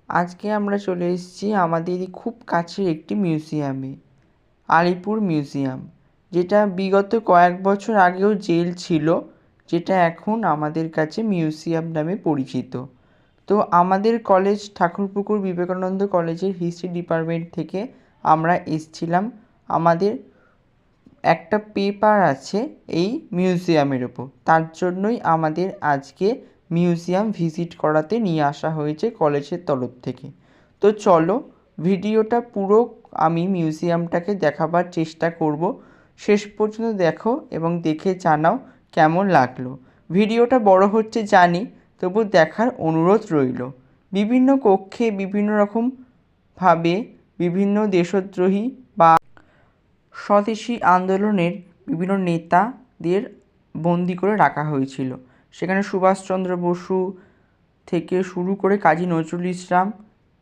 আজকে আমরা চলে এসেছি আমাদেরই খুব কাছের একটি মিউজিয়ামে, আলিপুর মিউজিয়াম, যেটা বিগত কয়েক বছর আগেও জেল ছিল, যেটা এখন আমাদের কাছে মিউজিয়াম নামে পরিচিত। তো আমাদের কলেজ ঠাকুরপুকুর বিবেকানন্দ কলেজের হিস্ট্রি ডিপার্টমেন্ট থেকে আমরা এসেছিলাম। আমাদের একটা পেপার আছে এই মিউজিয়ামের ওপর, তার জন্যই আমাদের আজকে মিউজিয়াম ভিজিট করাতে নিয়ে আসা হয়েছে কলেজের তরফ থেকে। তো চলো ভিডিওটা পুরো আমি মিউজিয়ামটাকে দেখাবার চেষ্টা করব। শেষ পর্যন্ত দেখো এবং দেখে জানাও কেমন লাগলো। ভিডিওটা বড় হচ্ছে জানি, তবু দেখার অনুরোধ রইল। বিভিন্ন কক্ষে বিভিন্ন রকমভাবে বিভিন্ন দেশদ্রোহী বা স্বদেশী আন্দোলনের বিভিন্ন নেতাদের বন্দি করে রাখা হয়েছিল। সেখানে সুভাষচন্দ্র বসু থেকে শুরু করে কাজী নজরুল ইসলাম,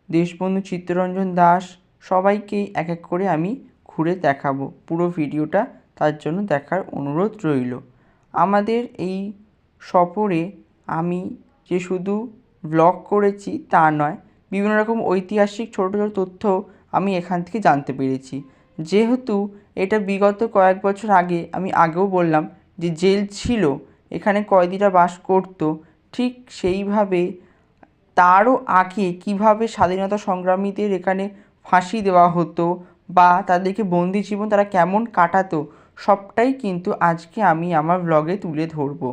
দেশবন্ধু চিত্তরঞ্জন দাস, সবাইকেই এক এক করে আমি ঘুরে দেখাবো। পুরো ভিডিওটা তার জন্য দেখার অনুরোধ রইল। আমাদের এই সফরে আমি যে শুধু ব্লগ করেছি তা নয়, বিভিন্ন রকম ঐতিহাসিক ছোটো ছোটো তথ্য আমি এখান থেকে জানতে পেরেছি। যেহেতু এটা বিগত কয়েক বছর আগে, আমি আগেও বললাম যে জেল ছিল, এখানে কয়েদিরা বাস করতো, ঠিক সেইভাবে তারও আগে কীভাবে স্বাধীনতা সংগ্রামীদের এখানে ফাঁসি দেওয়া হতো বা তাদেরকে বন্দি জীবন তারা কেমন কাটাতো, সবটাই কিন্তু আজকে আমি আমার ব্লগে তুলে ধরবো।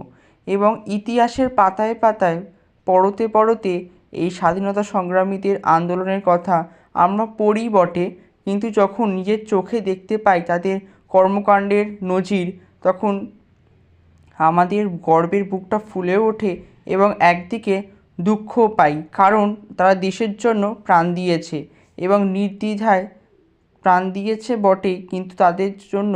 এবং ইতিহাসের পাতায় পাতায় পড়তে পড়তে এই স্বাধীনতা সংগ্রামীদের আন্দোলনের কথা আমরা পড়ি বটে, কিন্তু যখন নিজের চোখে দেখতে পাই তাদের কর্মকাণ্ডের নজির, তখন আমাদের গর্বের বুকটা ফুলে ওঠে এবং একদিকে দুঃখ পাই, কারণ তারা দেশের জন্য প্রাণ দিয়েছে এবং নির্দ্বিধায় প্রাণ দিয়েছে বটে, কিন্তু তাদের জন্য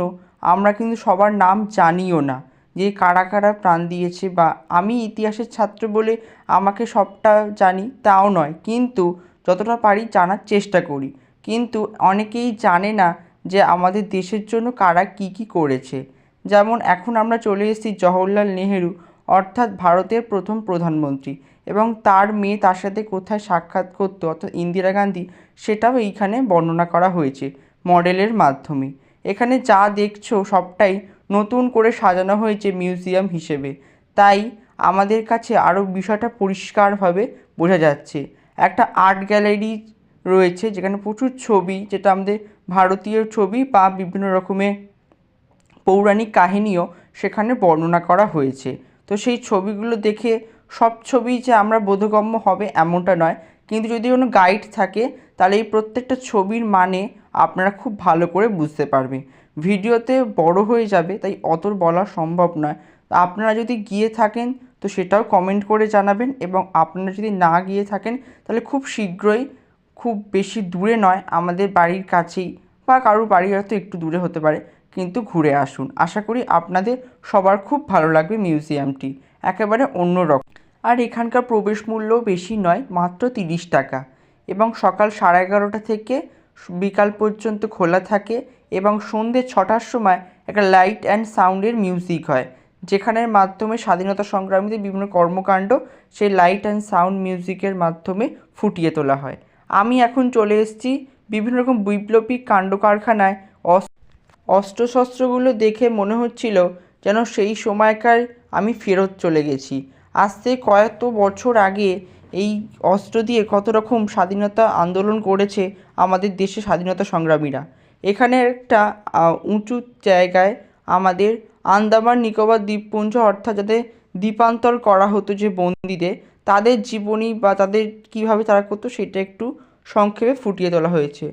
আমরা কিন্তু সবার নাম জানিও না যে কারা কারা প্রাণ দিয়েছে। বা আমি ইতিহাসের ছাত্র বলে আমাকে সবটা জানি তাও নয়, কিন্তু যতটা পারি জানার চেষ্টা করি। কিন্তু অনেকেই জানে না যে আমাদের দেশের জন্য কারা কী কী করেছে। যেমন এখন আমরা চলে এসেছি জওহরলাল নেহেরু, অর্থাৎ ভারতের প্রথম প্রধানমন্ত্রী, এবং তার মেয়ে তার সাথে কোথায় সাক্ষাৎ করতো, অর্থাৎ ইন্দিরা গান্ধী, সেটাও এইখানে বর্ণনা করা হয়েছে মডেলের মাধ্যমে। এখানে যা দেখছো সবটাই নতুন করে সাজানো হয়েছে মিউজিয়াম হিসেবে, তাই আমাদের কাছে আরও বিষয়টা পরিষ্কারভাবে বোঝা যাচ্ছে। একটা আর্ট গ্যালারি রয়েছে যেখানে প্রচুর ছবি, যেটা আমাদের ভারতীয় ছবি বা বিভিন্ন রকমের পৌরাণিক কাহিনীও সেখানে বর্ণনা করা হয়েছে। তো সেই ছবিগুলো দেখে সব ছবি যে আমরা বোধগম্য হবে এমনটা নয়, কিন্তু যদি কোনো গাইড থাকে তাহলে এই প্রত্যেকটা ছবির মানে আপনারা খুব ভালো করে বুঝতে পারবেন। ভিডিওতে বড় হয়ে যাবে, তাই অত বলা সম্ভব নয়। আপনারা যদি গিয়ে থাকেন তো সেটাও কমেন্ট করে জানাবেন, এবং আপনারা যদি না গিয়ে থাকেন তাহলে খুব শীঘ্রই, খুব বেশি দূরে নয়, আমাদের বাড়ির কাছেই বা কারোর বাড়ি হয়তো একটু দূরে হতে পারে, কিন্তু ঘুরে আসুন। আশা করি আপনাদের সবার খুব ভালো লাগবে। মিউজিয়ামটি একেবারে অন্যরকম, আর এখানকার প্রবেশ মূল্যও বেশি নয়, মাত্র 30 টাকা, এবং সকাল 11:30 থেকে বিকাল পর্যন্ত খোলা থাকে, এবং সন্ধ্যে 6টার সময় একটা লাইট অ্যান্ড সাউন্ডের মিউজিক হয়, যেখানের মাধ্যমে স্বাধীনতা সংগ্রামীদের বিভিন্ন কর্মকাণ্ড সেই লাইট অ্যান্ড সাউন্ড মিউজিকের মাধ্যমে ফুটিয়ে তোলা হয়। আমি এখন চলে এসেছি বিভিন্ন রকম বৈপ্লবিক কাণ্ড কারখানায়। অস্ত্রশস্ত্রগুলো দেখে মনে হচ্ছিল যেন সেই সময়কার আমি ফেরত চলে গেছি। আজ থেকে কয়েক বছর আগে এই অস্ত্র দিয়ে কত রকম স্বাধীনতা আন্দোলন করেছে আমাদের দেশে স্বাধীনতা সংগ্রামীরা। এখানে একটা উঁচু জায়গায় আমাদের আন্দামান নিকোবর দ্বীপপুঞ্জ, অর্থাৎ যাতে দ্বীপান্তর করা হতো যে বন্দীদের, তাদের জীবনী বা তাদের কীভাবে তারা করতো সেটা একটু সংক্ষেপে ফুটিয়ে তোলা হয়েছে।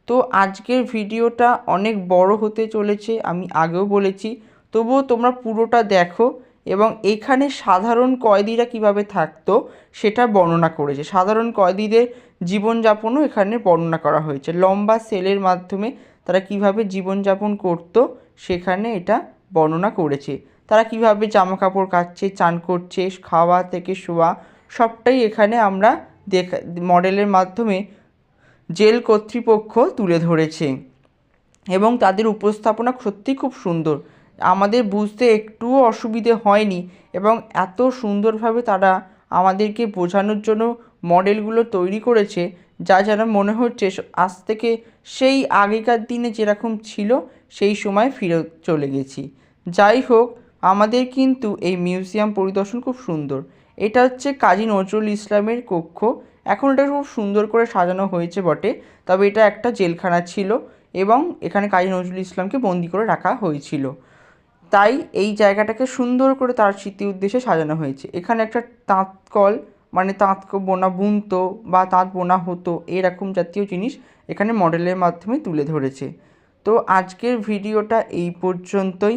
তো আজকের ভিডিওটা অনেক বড় হতে চলেছে, আমি আগেও বলেছি, তবুও তোমরা পুরোটা দেখো। এবং এখানে সাধারণ কয়েদিরা কিভাবে থাকতো সেটা বর্ণনা করেছে, সাধারণ কয়েদিদের জীবনযাপনও এখানে বর্ণনা করা হয়েছে। লম্বা সেলের মাধ্যমে তারা কিভাবে জীবনযাপন করতো সেখানে এটা বর্ণনা করেছে। তারা কিভাবে জামা কাপড় কাচ্ছে, চান করছে, খাওয়া থেকে শোয়া, সবটাই এখানে আমরা মডেলের মাধ্যমে জেল কর্তৃপক্ষ তুলে ধরেছে, এবং তাদের উপস্থাপনা সত্যিই খুব সুন্দর। আমাদের বুঝতে একটুও অসুবিধে হয়নি, এবং এত সুন্দরভাবে তারা আমাদেরকে বোঝানোর জন্য মডেলগুলো তৈরি করেছে, যা যেন মনে হচ্ছে আজ থেকে সেই আগেকার দিনে যেরকম ছিল সেই সময় ফিরে চলে গেছি। যাই হোক, আমাদের কিন্তু এই মিউজিয়াম পরিদর্শন খুব সুন্দর। এটা হচ্ছে কাজী নজরুল ইসলামের কক্ষ। এখন এটা খুব সুন্দর করে সাজানো হয়েছে বটে, তবে এটা একটা জেলখানা ছিল এবং এখানে কাজী নজরুল ইসলামকে বন্দি করে রাখা হয়েছিল। তাই এই জায়গাটাকে সুন্দর করে তার স্মৃতি উদ্দেশ্যে সাজানো হয়েছে। এখানে একটা তাঁত কল, মানে তাঁত বুনতো বা তাঁত বোনা হতো এরকম জাতীয় জিনিস এখানে মডেলের মাধ্যমে তুলে ধরেছে। তো আজকের ভিডিওটা এই পর্যন্তই।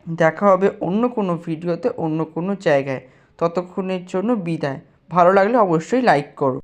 দেখা হবে অন্য কোনো ভিডিওতে অন্য কোনো জায়গায়। ততক্ষণের জন্য বিদায়। ভালো লাগলে অবশ্যই লাইক করো।